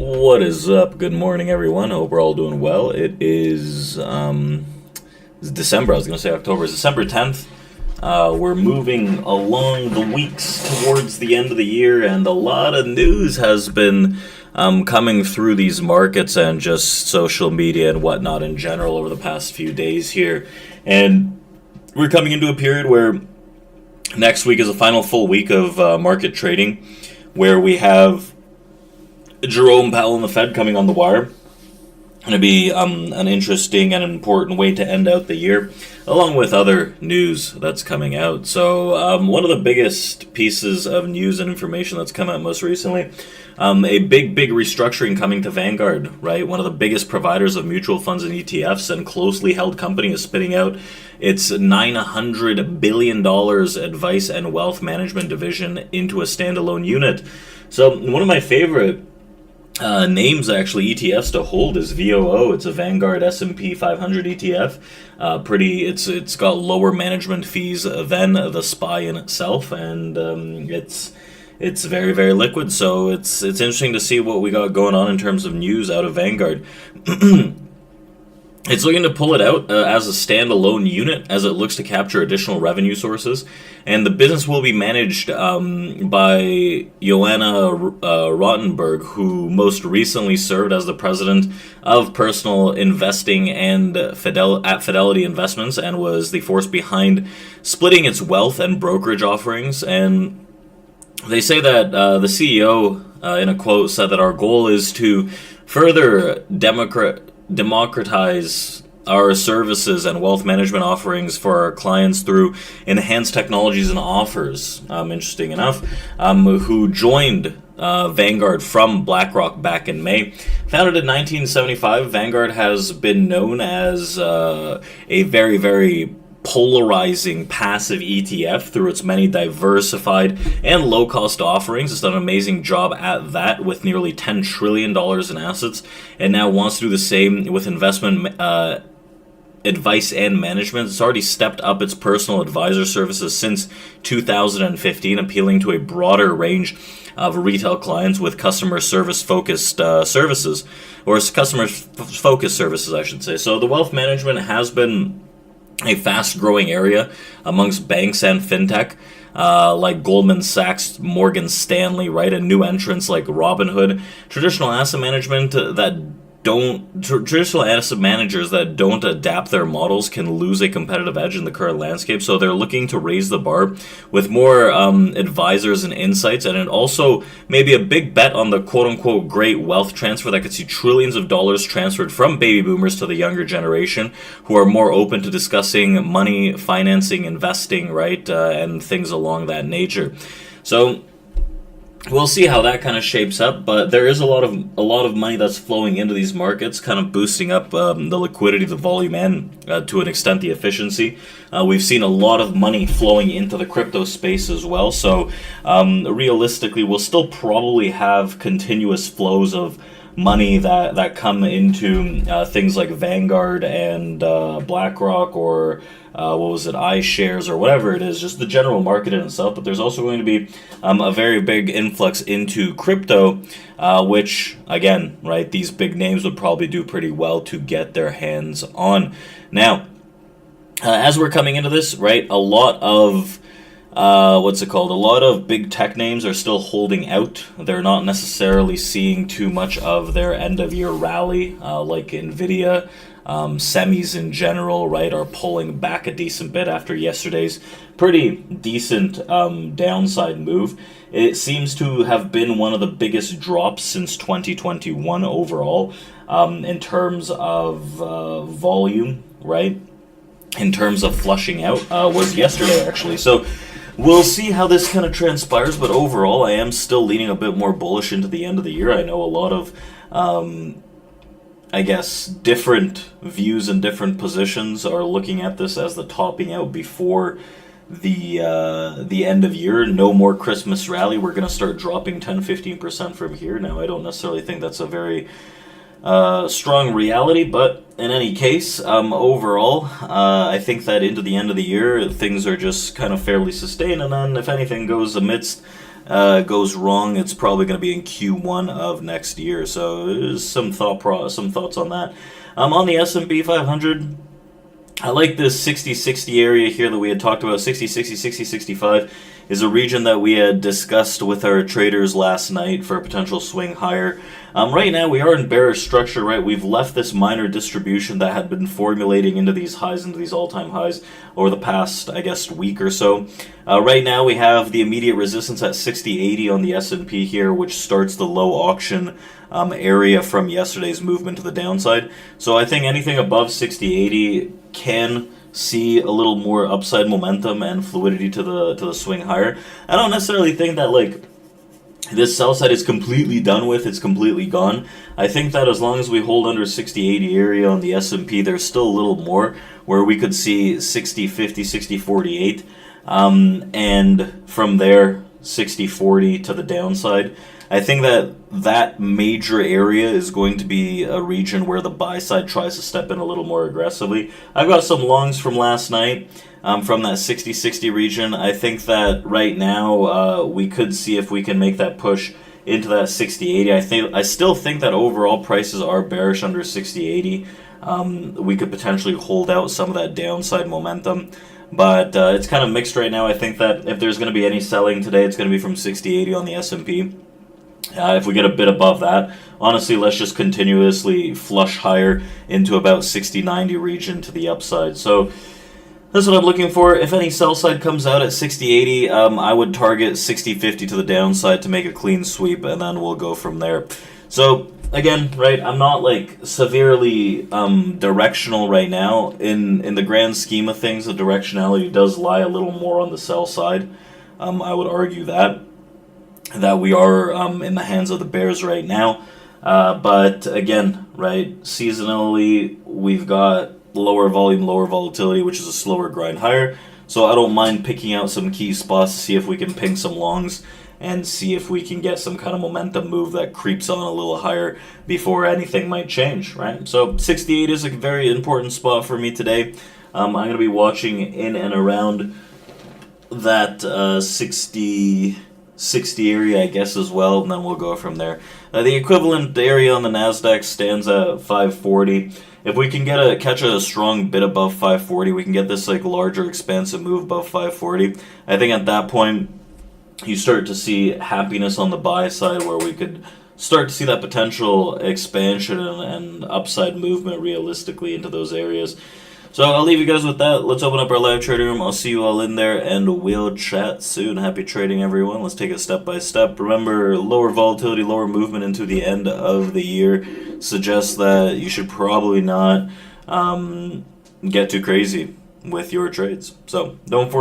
What is up? Good morning, everyone. I hope we're all doing well. It is it's December. I was going to say October. It's December 10th. We're moving along the weeks towards the end of the year, and a lot of news has been coming through these markets and just social media and whatnot in general over the past few days here. And we're coming into a period where next week is the final full week of market trading, where we have Jerome Powell and the Fed coming on the wire. Going to be an interesting and important way to end out the year, along with other news that's coming out. So one of the biggest pieces of news and information that's come out most recently, a big restructuring coming to Vanguard, right? One of the biggest providers of mutual funds and ETFs and closely held company is spinning out its $900 billion advice and wealth management division into a standalone unit. So one of my favorite names, actually, ETFs to hold is VOO. It's a Vanguard S&P 500 ETF. It's got lower management fees than the SPY in itself, and it's very liquid. So it's interesting to see what we got going on in terms of news out of Vanguard. It's looking to pull it out as a standalone unit as it looks to capture additional revenue sources. And the business will be managed by Joanna Rottenberg, who most recently served as the president of personal investing and at Fidelity Investments, and was the force behind splitting its wealth and brokerage offerings. And they say that the CEO, in a quote, said that our goal is to further democratize our services and wealth management offerings for our clients through enhanced technologies and offers. Interesting enough, who joined Vanguard from BlackRock back in May. Founded in 1975, Vanguard has been known as a very polarizing passive ETF through its many diversified and low-cost offerings. It's done an amazing job at that with nearly $10 trillion in assets, and now wants to do the same with investment advice and management. It's already stepped up its personal advisor services since 2015, appealing to a broader range of retail clients with customer service-focused services, or customer-focused services, I should say. So the wealth management has been a fast-growing area amongst banks and fintech, like Goldman Sachs, Morgan Stanley, right, and new entrants like Robinhood. Traditional asset managers that don't adapt their models can lose a competitive edge in the current landscape. So they're looking to raise the bar with more advisors and insights, and it also maybe a big bet on the quote-unquote great wealth transfer that could see trillions of dollars transferred from baby boomers to the younger generation, who are more open to discussing money, financing, investing, right, and things along that nature. So we'll see how that kind of shapes up, but there is a lot of money that's flowing into these markets, kind of boosting up the liquidity, the volume, and to an extent the efficiency. We've seen a lot of money flowing into the crypto space as well, so realistically we'll still probably have continuous flows of money that come into things like Vanguard and BlackRock, or iShares, or whatever it is, just the general market in itself. But there's also going to be a very big influx into crypto, which, again, right, these big names would probably do pretty well to get their hands on. Now, as we're coming into this, right, a lot of a lot of big tech names are still holding out. They're not necessarily seeing too much of their end-of-year rally, like NVIDIA. Semis in general, right, are pulling back a decent bit after yesterday's pretty decent downside move. It seems to have been one of the biggest drops since 2021 overall, in terms of volume, right? In terms of flushing out, was yesterday, actually. So we'll see how this kind of transpires, but overall I am still leaning a bit more bullish into the end of the year. I know a lot of different views and different positions are looking at this as the topping out before the end of year. No more Christmas rally. We're going to start dropping 10-15% from here. Now, I don't necessarily think that's a very strong reality, but in any case, overall, I think that into the end of the year, things are just kind of fairly sustained, and then if anything goes amidst goes wrong, it's probably going to be in Q1 of next year. So some thoughts on that. On the S&P 500, I like this 60-60 area here that we had talked about. 60-60, 60-65 is a region that we had discussed with our traders last night for a potential swing higher. Right now, we are in bearish structure, right? We've left this minor distribution that had been formulating into these highs, into these all-time highs over the past, I guess, week or so. Right now, we have the immediate resistance at 60-80 on the S&P here, which starts the low auction area from yesterday's movement to the downside. So I think anything above 60-80 can see a little more upside momentum and fluidity to the swing higher. I don't necessarily think that like this sell side is completely done with, it's completely gone. I think that as long as we hold under 60-80 area on the S&P, there's still a little more where we could see 60-50, 60-48, and from there 60-40 to the downside. I think that that major area is going to be a region where the buy side tries to step in a little more aggressively. I've got some longs from last night from that 60-60 region. I think that right now we could see if we can make that push into that 60-80. I still think that overall prices are bearish under 60-80. We could potentially hold out some of that downside momentum. But it's kind of mixed right now. I think that if there's going to be any selling today, it's going to be from 60-80 on the S&P. If we get a bit above that, honestly, let's just continuously flush higher into about 60-90 region to the upside. So that's what I'm looking for. If any sell side comes out at 60-80, I would target 60-50 to the downside to make a clean sweep, and then we'll go from there. So again, right, I'm not like severely directional right now. In the grand scheme of things, the directionality does lie a little more on the sell side. I would argue that we are in the hands of the bears right now. But again, right, seasonally, we've got lower volume, lower volatility, which is a slower grind higher. So I don't mind picking out some key spots to see if we can ping some longs and see if we can get some kind of momentum move that creeps on a little higher before anything might change, right? So 68 is a very important spot for me today. I'm going to be watching in and around that 60 area, I guess, as well, and then we'll go from there. The equivalent area on the Nasdaq stands at 540. If we can catch a strong bit above 540, we can get this like larger expansive move above 540. I think at that point you start to see happiness on the buy side, where we could start to see that potential expansion and upside movement realistically into those areas. So I'll leave you guys with that. Let's open up our live trading room. I'll see you all in there, and we'll chat soon. Happy trading, everyone. Let's take it step by step. Remember, lower volatility, lower movement into the end of the year suggests that you should probably not get too crazy with your trades. So don't